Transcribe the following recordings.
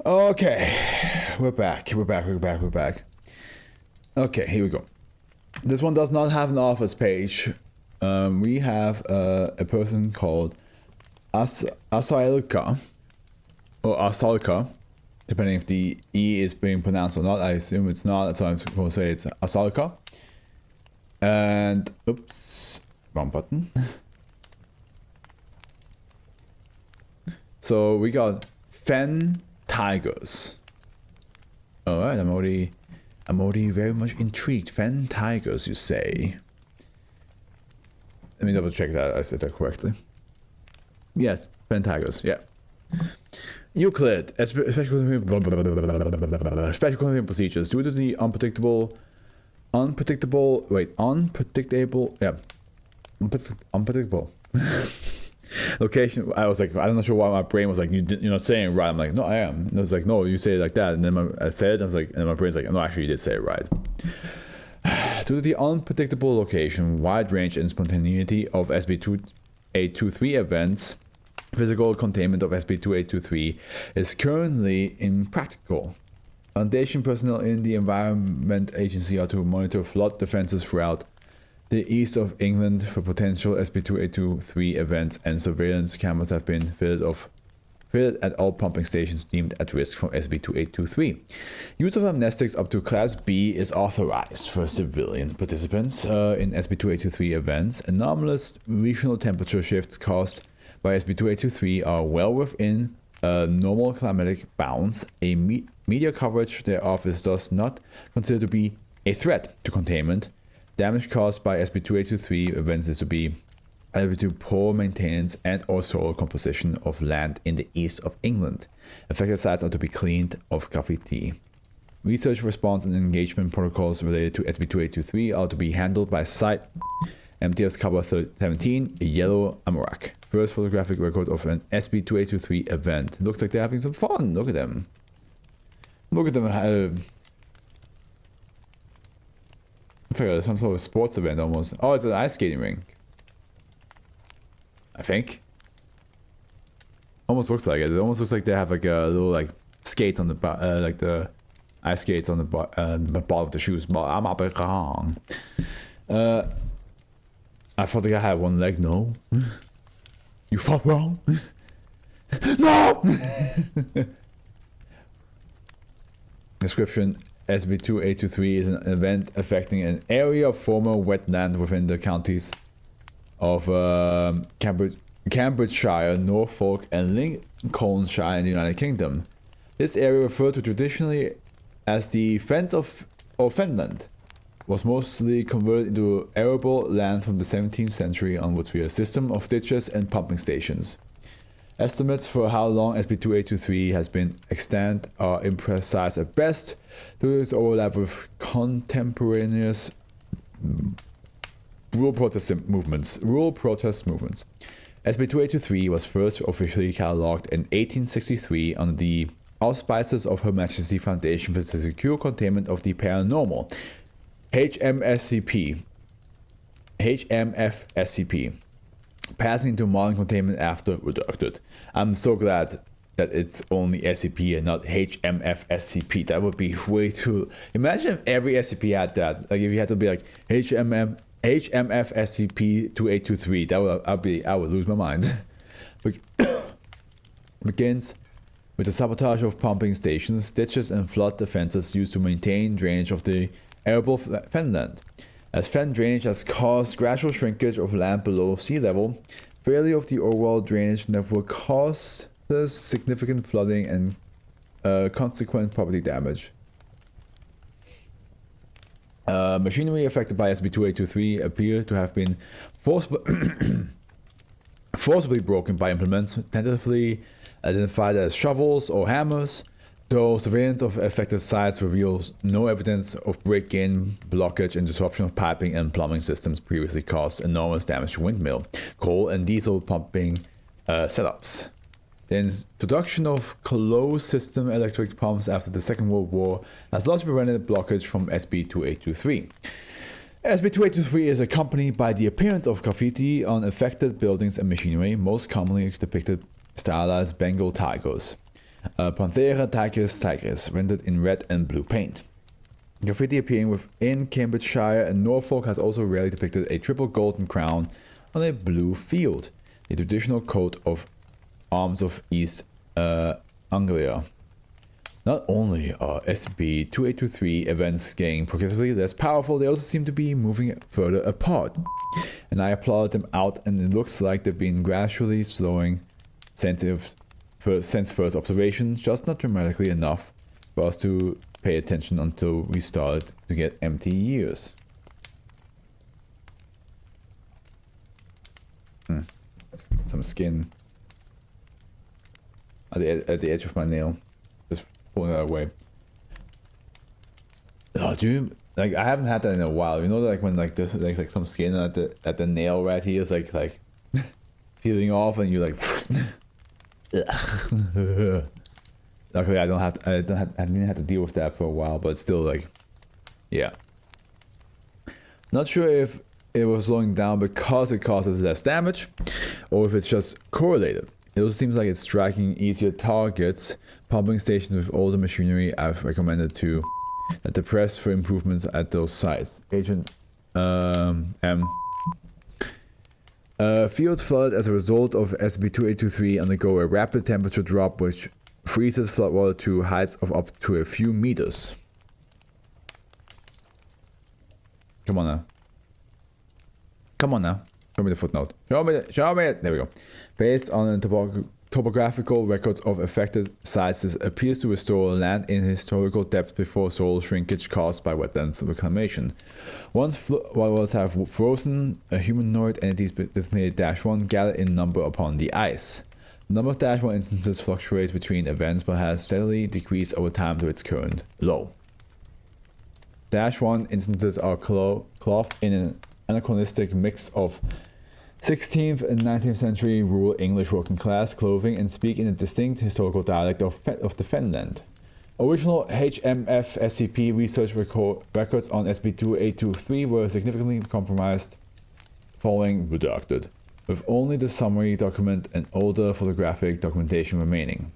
Okay, we're back. Okay, here we go. This one does not have an office page. We have a person called Asailka, or Asalka, depending if the E is being pronounced or not. I assume it's not, so I'm going to say it's Asalka. And, oops, wrong button. So we got Fen Tigers. Alright, I'm already very much intrigued. Fen Tigers, you say? Let me double check that I said that correctly. Yes, Fen Tigers, yeah. Euclid, special containment procedures. Due to the unpredictable, location. I was like, I'm not sure why my brain was like, you're not saying it right. I'm like, no, I am. And it was like, no, you say it like that. And then I said it, I was like, and my brain's like, no, actually, you did say it right. Due to the unpredictable location, wide range, and spontaneity of SCP-2823 events, physical containment of SCP-2823 is currently impractical. Foundation personnel in the Environment Agency are to monitor flood defenses throughout the east of England for potential SCP-2823 events, and surveillance cameras have been fitted at all pumping stations deemed at risk from SCP-2823. Use of amnestics up to Class B is authorized for civilian participants in SCP-2823 events. Anomalous regional temperature shifts caused by SCP-2823 are well within normal climatic bounds. A media coverage thereof is thus not considered to be a threat to containment. Damage caused by SCP-2823 events is to be attributed to poor maintenance and or soil composition of land in the east of England. Affected sites are to be cleaned of graffiti. Research, response, and engagement protocols related to SCP-2823 are to be handled by Site MTS Cover 17, Yellow Amarak. First photographic record of an SCP-2823 event. Looks like they're having some fun. Look at them. Look at them. It's like some sort of sports event almost. Oh, it's an ice skating rink. I think. Almost looks like it. It almost looks like they have like a little like skates on the like the ice skates on the bottom of the shoes. But I'm up wrong. I thought the guy had one leg. No. You thought wrong. No. Description. SCP-2823 is an event affecting an area of former wetland within the counties of Cambridgeshire, Norfolk, and Lincolnshire in the United Kingdom. This area, referred to traditionally as the Fens of Fenland, was mostly converted into arable land from the 17th century onwards via a system of ditches and pumping stations. Estimates for how long SCP-2823 has been extant are imprecise at best due to its overlap with contemporaneous rural protest movements. SCP-2823 was first officially catalogued in 1863 under the auspices of Her Majesty's Foundation for the Secure Containment of the Paranormal, HMFSCP. Passing into modern containment after redacted. I'm so glad that it's only SCP and not HMFSCP. That would be way too... Imagine if every SCP had that. Like if you had to be like HMFSCP-2823. I would lose my mind. Begins with the sabotage of pumping stations, ditches, and flood defenses used to maintain drainage of the arable fenland. As fen drainage has caused gradual shrinkage of land below sea level, failure of the overall drainage network causes significant flooding and consequent property damage. Machinery affected by SCP-2823 appear to have been forcibly broken by implements tentatively identified as shovels or hammers, though surveillance of affected sites reveals no evidence of break-in, blockage, and disruption of piping and plumbing systems previously caused enormous damage to windmill, coal, and diesel pumping setups. The introduction of closed-system electric pumps after the Second World War has largely prevented blockage from SCP-2823. SCP-2823 is accompanied by the appearance of graffiti on affected buildings and machinery, most commonly depicted stylized Bengal tigers. Panthera Tigers, rendered in red and blue paint. Graffiti appearing within Cambridgeshire and Norfolk has also rarely depicted a triple golden crown on a blue field, the traditional coat of arms of East Anglia. Not only are SCP-2823 events getting progressively less powerful, they also seem to be moving further apart. And I applauded them out, and it looks like they've been gradually slowing since first observation, just not dramatically enough for us to pay attention until we started to get empty years. Some skin at the edge of my nail. Just pulling that away. Oh, dude, like I haven't had that in a while. You know, like when like this, like some skin at the nail right here is like peeling off, and you're like. Luckily, I didn't have to deal with that for a while, but still, like, yeah. Not sure if it was slowing down because it causes less damage, or if it's just correlated. It also seems like it's striking easier targets. Pumping stations with older machinery I've recommended to that the press for improvements at those sites. Agent M. Fields flooded as a result of SCP-2823 undergo a rapid temperature drop which freezes floodwater to heights of up to a few meters. Come on now. Come on now. Show me the footnote. Show me it. There we go. Based on the topographical records of affected sites, this appears to restore land in historical depth before soil shrinkage caused by wetlands reclamation. Once floodwaters have frozen, humanoid entities designated -1 gather in number upon the ice. The number of -1 instances fluctuates between events but has steadily decreased over time to its current low. -1 instances are clothed in an anachronistic mix of 16th and 19th century rural English working class clothing and speak in a distinct historical dialect of the Fenland. Original HMF SCP research records on SCP-2823 were significantly compromised following redacted, with only the summary document and older photographic documentation remaining.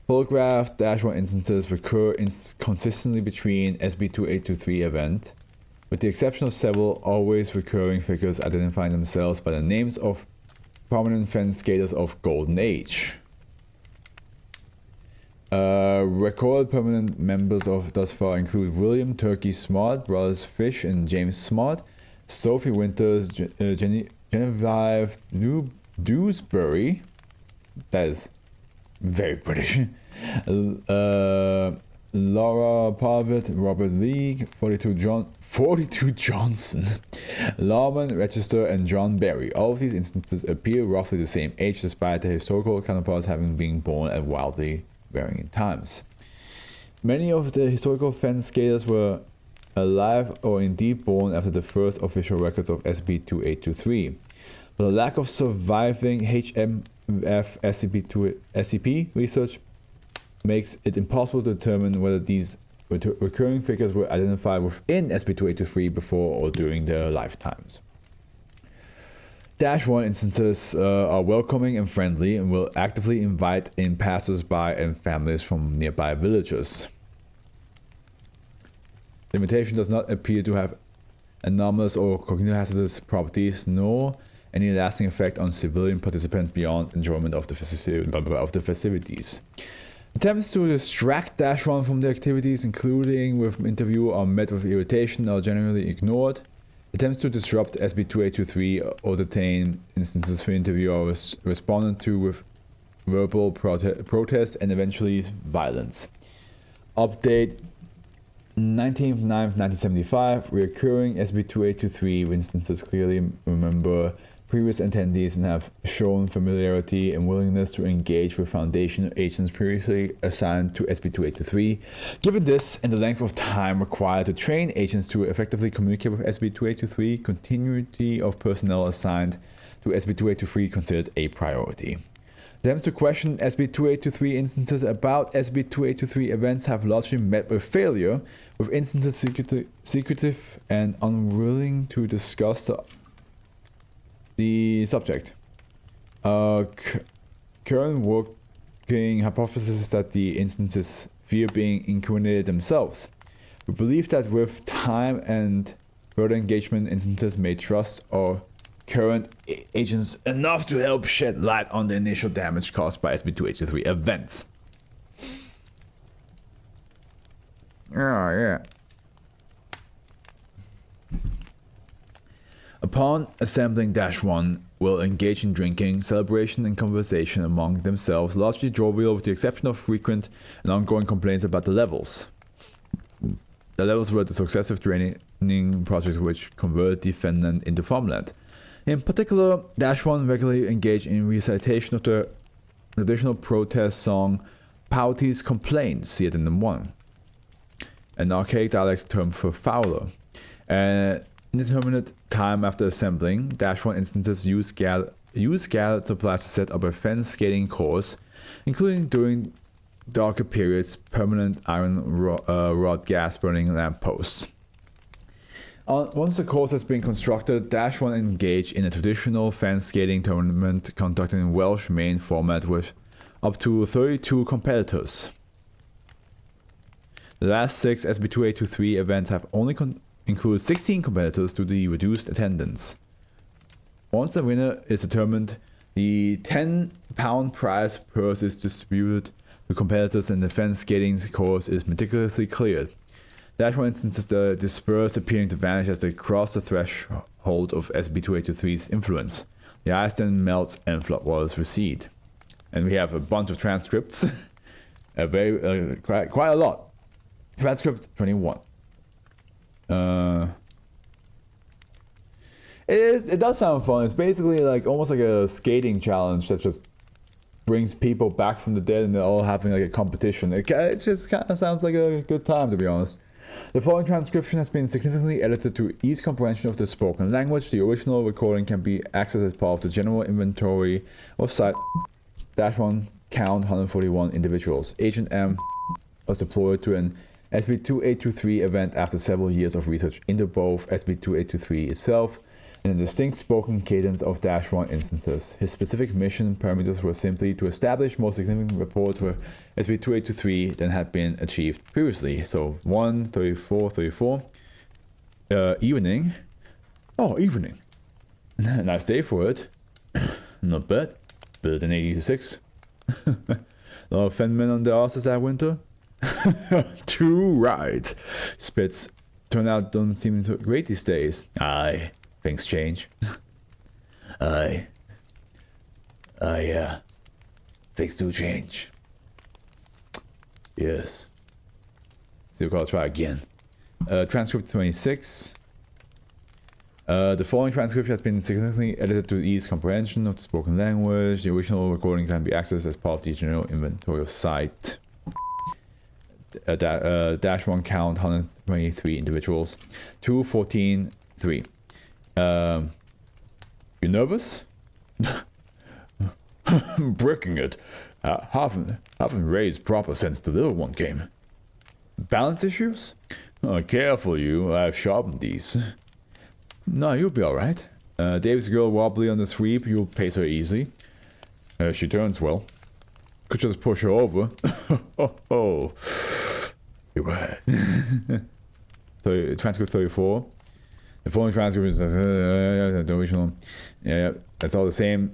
Photographed -1 instances recur consistently between SCP-2823 event, with the exception of several always recurring figures identifying themselves by the names of prominent Fen skaters of Golden Age. Recorded permanent members of thus far include William Turkey Smart, brothers Fish and James Smart, Sophie Winters, Genevieve Dewsbury, that is very British, Laura Parvit, Robert League, 42 Johnson, Larman, Register, and John Berry. All of these instances appear roughly the same age despite their historical counterparts having been born at wildly varying times. Many of the historical Fen skaters were alive or indeed born after the first official records of SCP-2823, but the lack of surviving HMF SCP research makes it impossible to determine whether these recurring figures were identified within SCP-2823 before or during their lifetimes. -1 instances are welcoming and friendly and will actively invite in passers-by and families from nearby villages. The invitation does not appear to have anomalous or cognitive hazardous properties, nor any lasting effect on civilian participants beyond enjoyment of the festivities. Attempts to distract -1 from the activities, including with interview, are met with irritation or generally ignored. Attempts to disrupt SCP-2823 or detain instances for interview are responded to with verbal protest and eventually violence. Update 19/9/1975. Recurring SCP-2823 instances clearly remember previous attendees and have shown familiarity and willingness to engage with Foundation agents previously assigned to SCP-2823. Given this and the length of time required to train agents to effectively communicate with SCP-2823, continuity of personnel assigned to SCP-2823 considered a priority. Attempts to question SCP-2823 instances about SCP-2823 events have largely met with failure, with instances secretive and unwilling to discuss the subject. Current work working hypothesis is that the instances fear being incarnated themselves. We believe that with time and further engagement, instances may trust our current agents enough to help shed light on the initial damage caused by SB283 events. Oh, yeah. Upon assembling -1, will engage in drinking, celebration, and conversation among themselves, largely jovial with the exception of frequent and ongoing complaints about the levels. The levels were the successive draining projects which converted the Fenland into farmland. In particular, -1 regularly engaged in recitation of the traditional protest song Pouty's Complaint, see it in the 1, an archaic dialect term for fowler. Indeterminate time after assembling, -1 instances use gathered supplies to set up a fen skating course, including during darker periods, permanent iron rod gas burning lampposts. Once the course has been constructed, -1 engaged in a traditional fen skating tournament conducted in Welsh main format with up to 32 competitors. The last 6 SB2823 events have only include 16 competitors to the reduced attendance. Once the winner is determined, the £10 prize purse is distributed to competitors and the fence skating course is meticulously cleared. -1 instances the dispersed appearing to vanish as they cross the threshold of SB2823's influence. The ice then melts and floodwaters recede. And we have a bunch of transcripts. Quite a lot. Transcript 21. It does sound fun. It's basically like almost like a skating challenge that just brings people back from the dead and they're all having like a competition. It just kind of sounds like a good time, to be honest. The following transcription has been significantly edited to ease comprehension of the spoken language. The original recording can be accessed as part of the general inventory of site -1 count 141 individuals. Agent M was deployed to an SB2823 event after several years of research into both SB2823 itself and a distinct spoken cadence of -1 instances. His specific mission parameters were simply to establish more significant reports where SB2823 than had been achieved previously. So 1, 34, 34. Evening. Oh, evening. Nice day for it. Not bad. Better than 86. A lot of Fenmen on the asses that winter. Too right. Spits turnout don't seem so great these days. Aye, things change. Aye, things do change. Yes. Still gotta try again. Transcript 26. The following transcription has been significantly edited to ease comprehension of the spoken language. The original recording can be accessed as part of the general inventory of site. -1 count 123 individuals. 2, 14, 3. You nervous? Breaking it. Haven't raised proper since the little one came. Balance issues? Careful you, I've sharpened these. No, you'll be alright. Dave's girl wobbly on the sweep, you'll pace her easy. She turns well. Could just push her over. Oh. You're right. Transcript 34. The following transcript is the original. Yeah, that's all the same.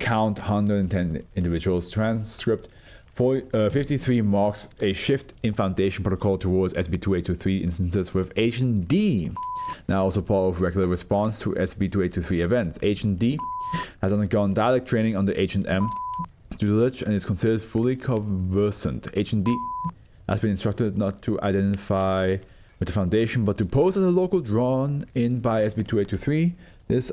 Count 110 individuals. Transcript 53 marks a shift in Foundation protocol towards SB2823 instances with Agent D. Now also part of regular response to SB2823 events. Agent D has undergone dialect training under Agent M tutelage and is considered fully conversant. Agent D has been instructed not to identify with the Foundation but to pose as a local drawn in by SB2823. This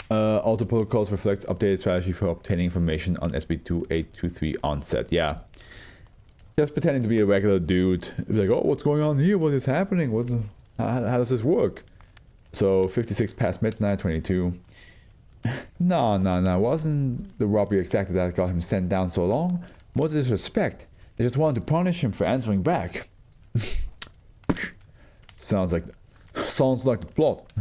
alter protocols reflects updated strategy for obtaining information on SB2823 onset. Yeah. Just pretending to be a regular dude. Like, oh, what's going on here? What is happening? How does this work? So 56 past midnight, 22. No. Wasn't the robbery exactly that got him sent down so long? More disrespect. They just wanted to punish him for answering back. Sounds like the plot.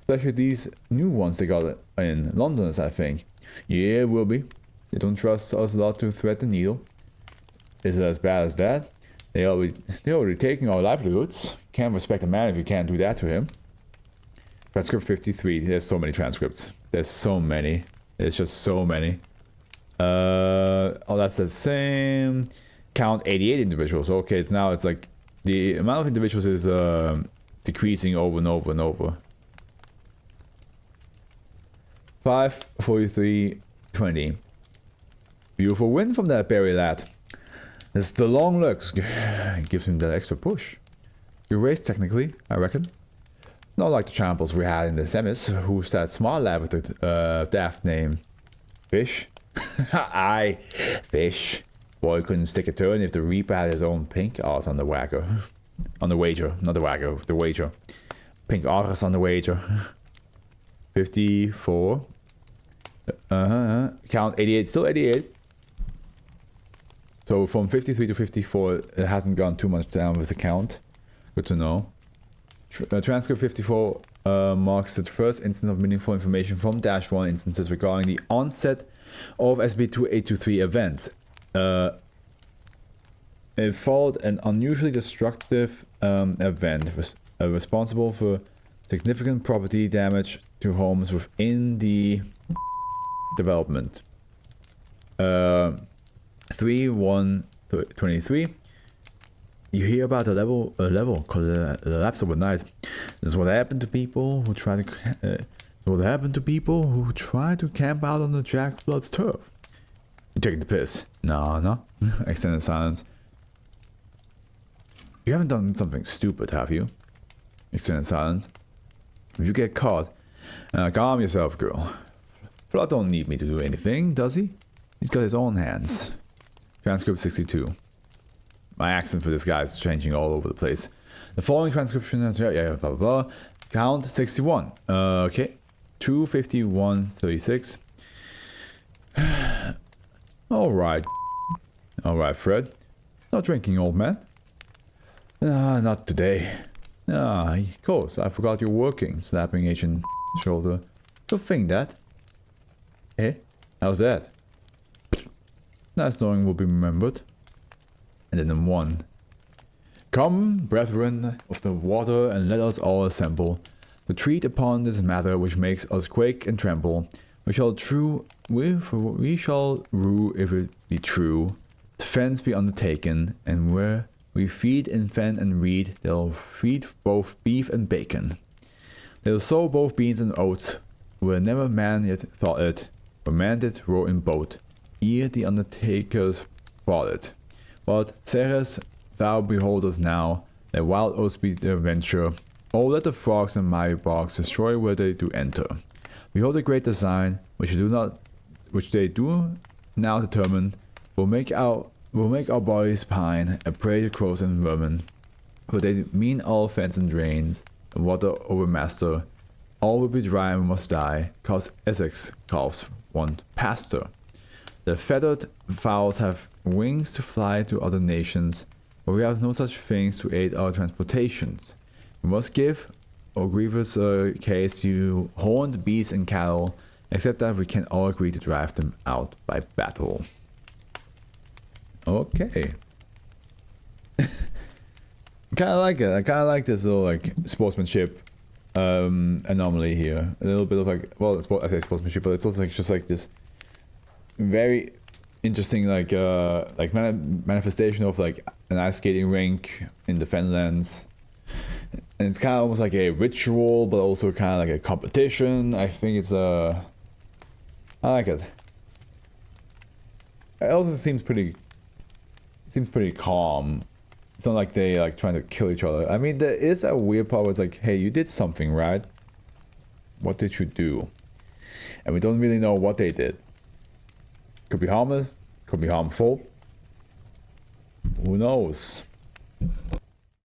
Especially these new ones they got in Londoners, I think. Yeah, will be. They don't trust us a lot to thread the needle. is it as bad as that? They're already taking our livelihoods. Can't respect a man if you can't do that to him. Transcript 53. There's so many transcripts. There's so many. There's just so many. Oh, that's the same. Count 88 individuals. Okay, it's now it's like the amount of individuals is decreasing over and over and over. 5, 43, 20. Beautiful win from that berry lad. This is the long looks. Gives him that extra push. You raced technically, I reckon. Not like the champions we had in the semis, who's that smart lad with the daft name. Fish? Aye, Fish. Boy couldn't stick a turn if the Reaper had his own pink arse on the wagger. On the wager, not the wagger, the wager. Pink arse on the wager. 54. Count 88, still 88. So from 53 to 54, it hasn't gone too much down with the count. Good to know. Transcript 54 marks the first instance of meaningful information from -1 instances regarding the onset of SCP-2823 events. It followed an unusually destructive event responsible for significant property damage to homes within the development. 3-1-23. You hear about a level collapse overnight. This is what happened to people who try to camp out on the Jack Blood's turf. You taking the piss? No. Extended silence. You haven't done something stupid, have you? Extended silence. If you get caught, calm yourself, girl. Fluff don't need me to do anything, does he? He's got his own hands. Transcript 62. My accent for this guy is changing all over the place. The following transcription is blah blah blah. Count 61. Okay. 251-36. Alright. Alright, Fred. Not drinking, old man. Not today. Of course, I forgot you're working, slapping Asian shoulder. Go think that. Eh? How's that? Nice knowing will be remembered. And then 1. Come, brethren of the water, and let us all assemble to treat upon this matter which makes us quake and tremble. We shall rue if it be true. Defense be undertaken, and where we feed in fen and reed, they'll feed both beef and bacon. They'll sow both beans and oats, where never man yet thought it, where man did row in boat, ere the undertakers brought it. But, Ceres, thou behold us now, let wild oats be their venture. Oh, let the frogs and miry bogs destroy where they do enter. Behold the great design, which they do now determine, will make our bodies pine, a prey to crows and vermin. For they mean all fens and drains, and water overmaster. All will be dry and we must die, cause Essex calves want pasture. The feathered fowls have wings to fly to other nations, but we have no such things to aid our transportations. We must give, or grievous case, to horned beasts and cattle, except that we can all agree to drive them out by battle. Okay. I kind of like it. I kind of like this little like sportsmanship anomaly here. A little bit of like, well, I say sportsmanship, but it's also like just like this very interesting like manifestation of like an ice skating rink in the Fenlands. And it's kind of almost like a ritual, but also kind of like a competition. I think it's I like it. It also seems pretty calm. It's not like they like trying to kill each other. I mean, there is a weird part where it's like, hey, you did something, right? What did you do? And we don't really know what they did. Could be harmless, could be harmful. Who knows?